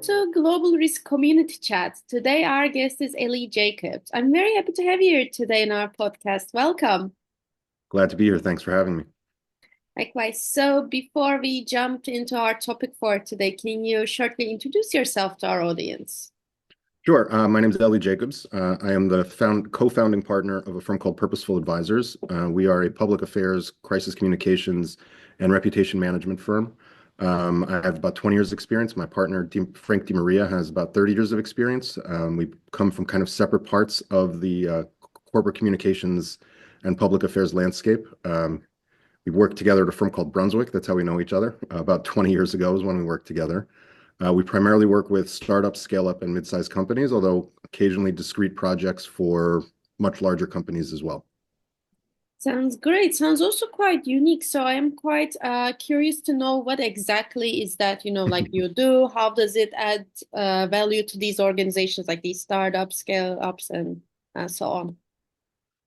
to Global Risk Community Chat. Today, our guest is Elie Jacobs. I'm very happy to have you here today in our podcast. Welcome. Glad to be here. Thanks for having me. Likewise. So, before we jump into our topic for today, can you shortly introduce yourself to our audience? Sure. My name is Elie Jacobs. I am the co-founding partner of a firm called Purposeful Advisers. We are a public affairs, crisis communications, and reputation management firm. I have about 20 years experience. My partner, Frank DiMaria, has about 30 years of experience. We come from kind of separate parts of the corporate communications and public affairs landscape. We worked together at a firm called Brunswick. That's how we know each other. About 20 years ago is when we worked together. We primarily work with startups, scale-up, and mid-sized companies, although occasionally discrete projects for much larger companies as well. Sounds great. Sounds also quite unique. So, I am quite curious to know what exactly is that, like you do. How does it add value to these organizations, like these startups, scale-ups, and so on?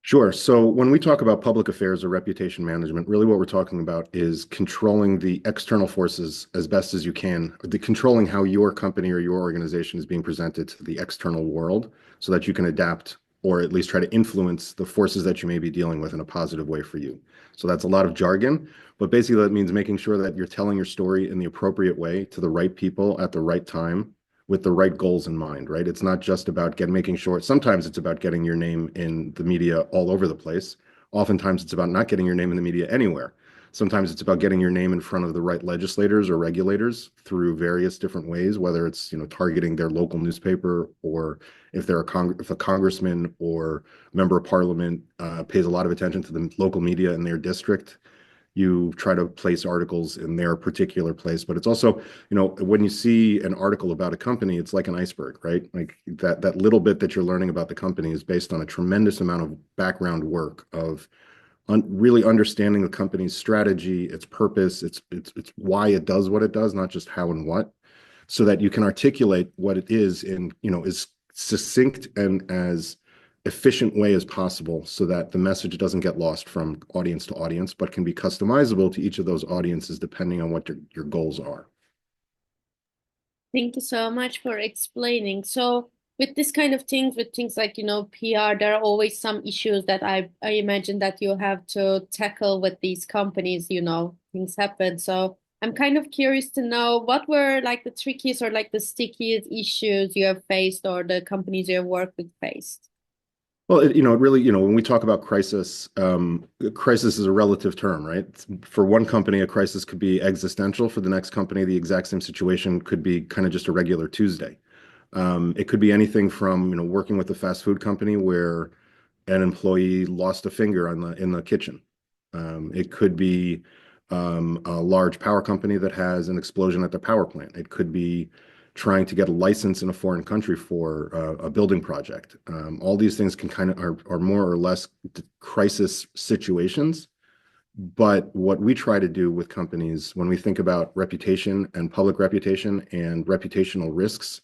Sure. So when we talk about public affairs or reputation management, really what we're talking about is controlling the external forces as best as you can, controlling how your company or your organization is being presented to the external world so that you can adapt or at least try to influence the forces that you may be dealing with in a positive way for you. So that's a lot of jargon, but basically that means making sure that you're telling your story in the appropriate way to the right people at the right time with the right goals in mind, right? It's not just about making sure, sometimes it's about getting your name in the media all over the place. Oftentimes it's about not getting your name in the media anywhere. Sometimes it's about getting your name in front of the right legislators or regulators through various different ways, whether it's, targeting their local newspaper, or if they're if a congressman or member of parliament pays a lot of attention to the local media in their district, you try to place articles in their particular place. But it's also, when you see an article about a company, it's like an iceberg, right? Like that little bit that you're learning about the company is based on a tremendous amount of background work of really understanding the company's strategy, its purpose, it's why it does what it does, not just how and what, so that you can articulate what it is in, as succinct and as efficient way as possible so that the message doesn't get lost from audience to audience, but can be customizable to each of those audiences depending on what your goals are. Thank you so much for explaining. So, with this kind of things, with things like, PR, there are always some issues that I imagine that you have to tackle with these companies, things happen. So, I'm kind of curious to know what were like the trickiest or like the stickiest issues you have faced or the companies you have worked with faced. Well, it really, when we talk about crisis is a relative term, right? For one company, a crisis could be existential. For the next company, the exact same situation could be kind of just a regular Tuesday. It could be anything from, working with a fast food company where an employee lost a finger in the kitchen. It could be a large power company that has an explosion at their power plant. It could be trying to get a license in a foreign country for a building project. All these things can kind of are more or less crisis situations. But what we try to do with companies when we think about reputation and public reputation and reputational risks,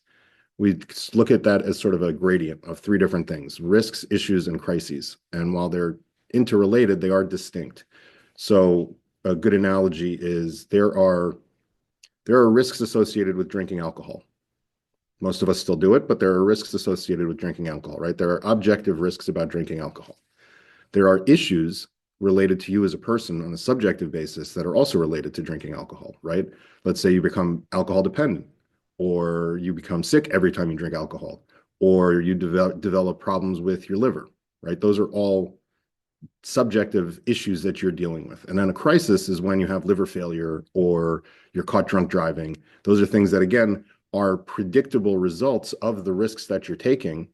we look at that as sort of a gradient of three different things: risks, issues, and crises. And while they're interrelated, they are distinct. So a good analogy is there are risks associated with drinking alcohol. Most of us still do it, but there are risks associated with drinking alcohol, right? There are objective risks about drinking alcohol. There are issues related to you as a person on a subjective basis that are also related to drinking alcohol, right? Let's say you become alcohol dependent, or you become sick every time you drink alcohol, or you develop problems with your liver, right? Those are all subjective issues that you're dealing with. And then a crisis is when you have liver failure or you're caught drunk driving. Those are things that, again, are predictable results of the risks that you're taking.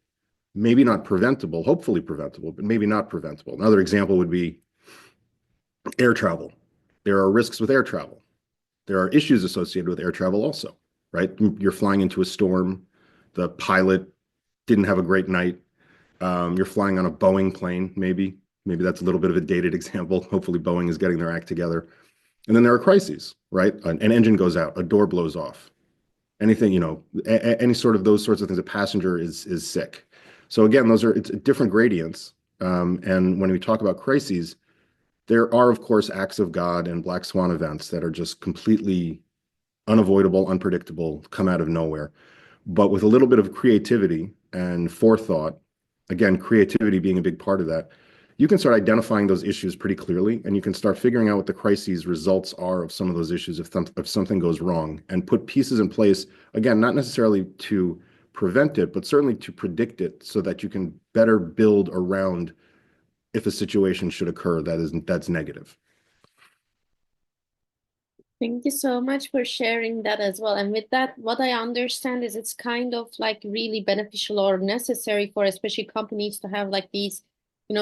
Maybe not preventable, hopefully preventable, but maybe not preventable. Another example would be air travel. There are risks with air travel. There are issues associated with air travel also, right? You're flying into a storm. The pilot didn't have a great night. You're flying on a Boeing plane, maybe. Maybe that's a little bit of a dated example. Hopefully Boeing is getting their act together. And then there are crises, right? An engine goes out, a door blows off. Anything, any sort of those sorts of things. A passenger is sick. So again, it's different gradients. And when we talk about crises, there are, of course, acts of God and black swan events that are just completely unavoidable, unpredictable, come out of nowhere. But with a little bit of creativity and forethought, again, creativity being a big part of that, you can start identifying those issues pretty clearly, and you can start figuring out what the crises results are of some of those issues if something goes wrong, and put pieces in place, again, not necessarily to prevent it, but certainly to predict it so that you can better build around if a situation should occur that's negative. Thank you so much for sharing that as well. And with that, what I understand is it's kind of like really beneficial or necessary for especially companies to have like these,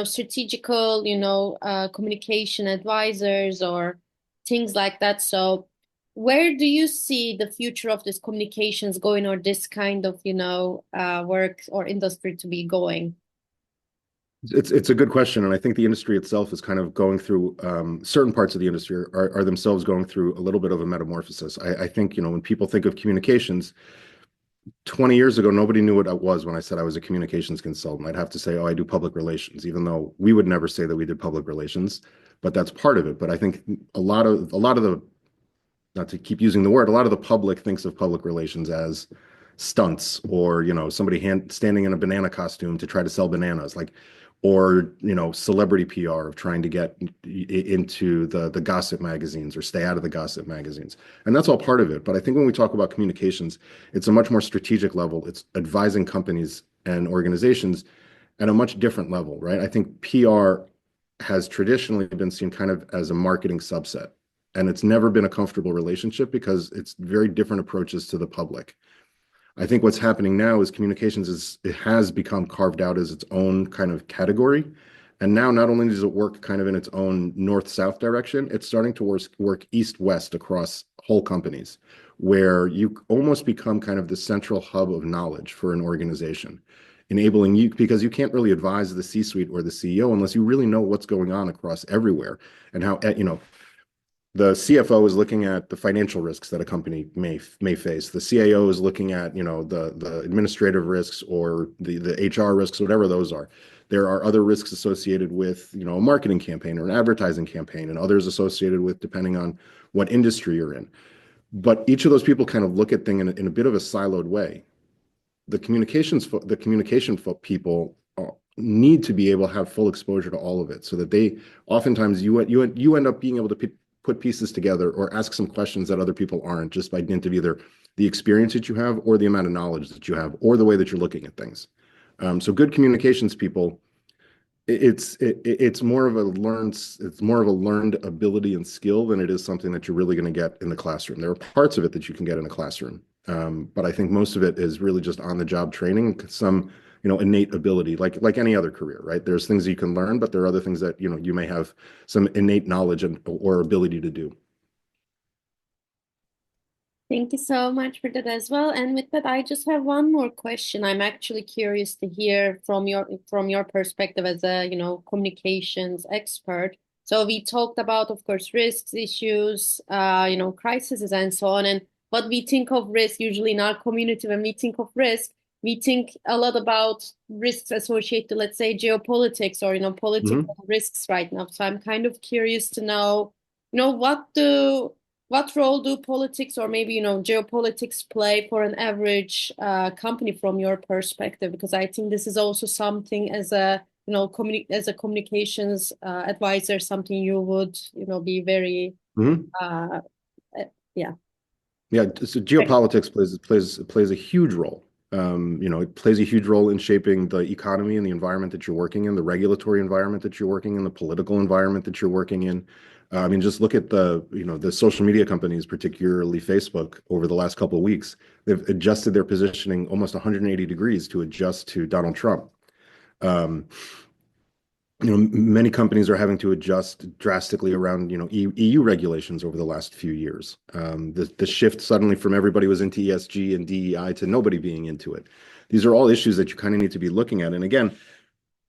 strategical, communication advisors or things like that. So where do you see the future of this communications going or this kind of, work or industry to be going? It's a good question, and I think the industry itself is kind of going through certain parts of the industry are themselves going through a little bit of a metamorphosis. I think, when people think of communications, 20 years ago, nobody knew what I was when I said I was a communications consultant. I'd have to say, oh, I do public relations, even though we would never say that we did public relations, but that's part of it. But I think a lot of the not to keep using the word, a lot of the public thinks of public relations as stunts or, somebody standing in a banana costume to try to sell bananas, like, or, celebrity PR of trying to get into the gossip magazines or stay out of the gossip magazines. And that's all part of it. But I think when we talk about communications, it's a much more strategic level. It's advising companies and organizations at a much different level, right? I think PR has traditionally been seen kind of as a marketing subset. And it's never been a comfortable relationship because it's very different approaches to the public. I think what's happening now is communications it has become carved out as its own kind of category. And now not only does it work kind of in its own north-south direction, it's starting to work east-west across whole companies, where you almost become kind of the central hub of knowledge for an organization, enabling you, because you can't really advise the C-suite or the CEO unless you really know what's going on across everywhere and how, the CFO is looking at the financial risks that a company may face. The CAO is looking at, the administrative risks or the HR risks, whatever those are. There are other risks associated with, a marketing campaign or an advertising campaign, and others associated with depending on what industry you're in. But each of those people kind of look at things in a bit of a siloed way. The communication people need to be able to have full exposure to all of it, so that they oftentimes you end up being able to put pieces together or ask some questions that other people aren't, just by dint of either the experience that you have or the amount of knowledge that you have or the way that you're looking at things. So good communications people, it's more of a learned ability and skill than it is something that you're really going to get in the classroom. There are parts of it that you can get in a classroom, but I think most of it is really just on the job training, some innate ability, like any other career, right? There's things that you can learn, but there are other things that you may have some innate knowledge or ability to do. Thank you so much for that as well. And with that, I just have one more question. I'm actually curious to hear from your perspective as a, communications expert. So we talked about, of course, risks, issues, crises, and so on. And what we think of risk usually in our community, when we think of risk, we think a lot about risks associated, let's say, geopolitics or, Mhm. political risks right now. So I'm kind of curious to know, what role do politics or maybe, geopolitics play for an average company from your perspective? Because I think this is also something as a, as a communications advisor, something you would, be very, Mhm. uh, yeah. Yeah, so geopolitics plays a huge role. It plays a huge role in shaping the economy and the environment that you're working in, the regulatory environment that you're working in, the political environment that you're working in. I mean, just look at the social media companies, particularly Facebook, over the last couple of weeks. They've adjusted their positioning almost 180 degrees to adjust to Donald Trump. Um, Many companies are having to adjust drastically around, EU regulations over the last few years. The shift suddenly from everybody was into ESG and DEI to nobody being into it. These are all issues that you kind of need to be looking at. And again,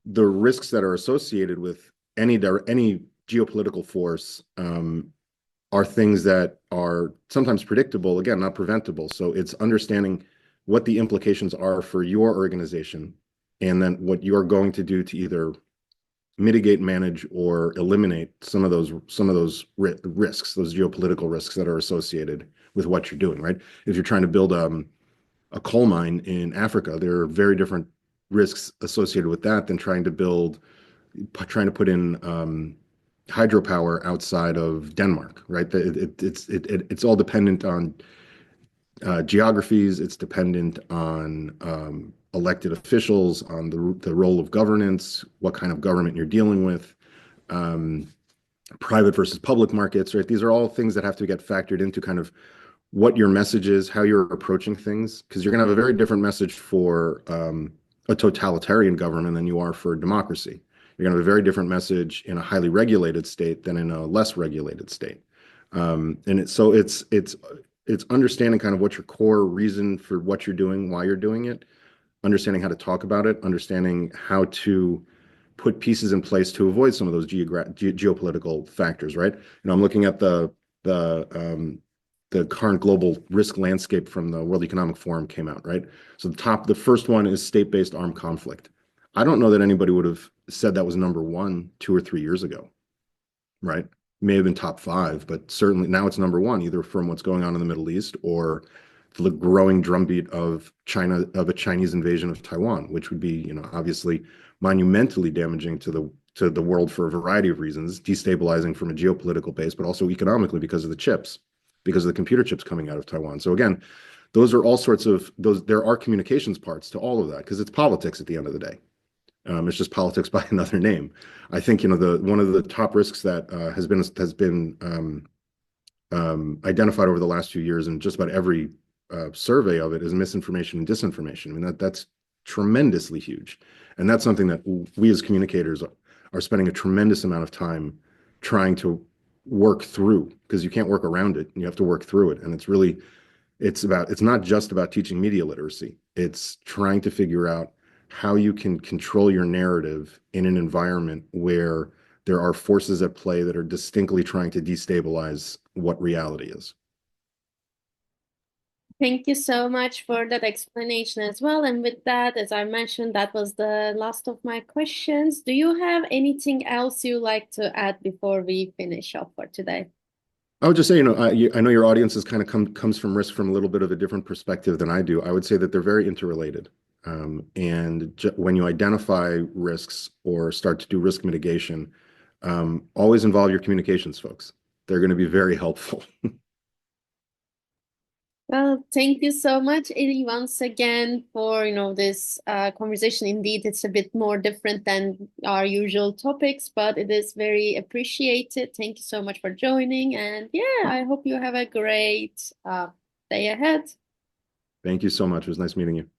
the risks that are associated with any geopolitical force are things that are sometimes predictable, again, not preventable. So it's understanding what the implications are for your organization, and then what you're going to do to either mitigate, manage, or eliminate some of those risks, those geopolitical risks that are associated with what you're doing, right? If you're trying to build a coal mine in Africa, there are very different risks associated with that than trying to put in hydropower outside of Denmark, right? It's all dependent on geographies. It's dependent on elected officials, on the role of governance, what kind of government you're dealing with, um, private versus public markets, right? These are all things that have to get factored into kind of what your message is, how you're approaching things, because you're going to have a very different message for a totalitarian government than you are for democracy. You're going to have a very different message in a highly regulated state than in a less regulated state. And it's understanding kind of what your core reason for what you're doing, why you're doing it, understanding how to talk about it, understanding how to put pieces in place to avoid some of those geopolitical factors, right? I'm looking at the current global risk landscape from the World Economic Forum came out, right? So the first one is state-based armed conflict. I don't know that anybody would have said that was number one 2 or 3 years ago, right? May have been top five, but certainly now it's number one, either from what's going on in the Middle East or the growing drumbeat of a Chinese invasion of Taiwan, which would be, obviously monumentally damaging to the world for a variety of reasons, destabilizing from a geopolitical base, but also economically because of the chips, because of the computer chips coming out of Taiwan. So again, those are all sorts of those. There are communications parts to all of that because it's politics at the end of the day. It's just politics by another name. I think the one of the top risks that has been identified over the last few years, and just about every survey of it, is misinformation and disinformation. I mean that's tremendously huge, and that's something that we as communicators are spending a tremendous amount of time trying to work through, because you can't work around it, and you have to work through it. And it's not just about teaching media literacy. It's trying to figure out how you can control your narrative in an environment where there are forces at play that are distinctly trying to destabilize what reality is. Thank you so much for that explanation as well. And with that, as I mentioned, that was the last of my questions. Do you have anything else you like to add before we finish off for today? I would just say, I know your audience is kind of comes from risk from a little bit of a different perspective than I do. I would say that they're very interrelated. And when you identify risks or start to do risk mitigation, always involve your communications folks. They're going to be very helpful. Well, thank you so much, Elie, once again for this conversation. Indeed, it's a bit more different than our usual topics, but it is very appreciated. Thank you so much for joining, and yeah, I hope you have a great day ahead. Thank you so much. It was nice meeting you.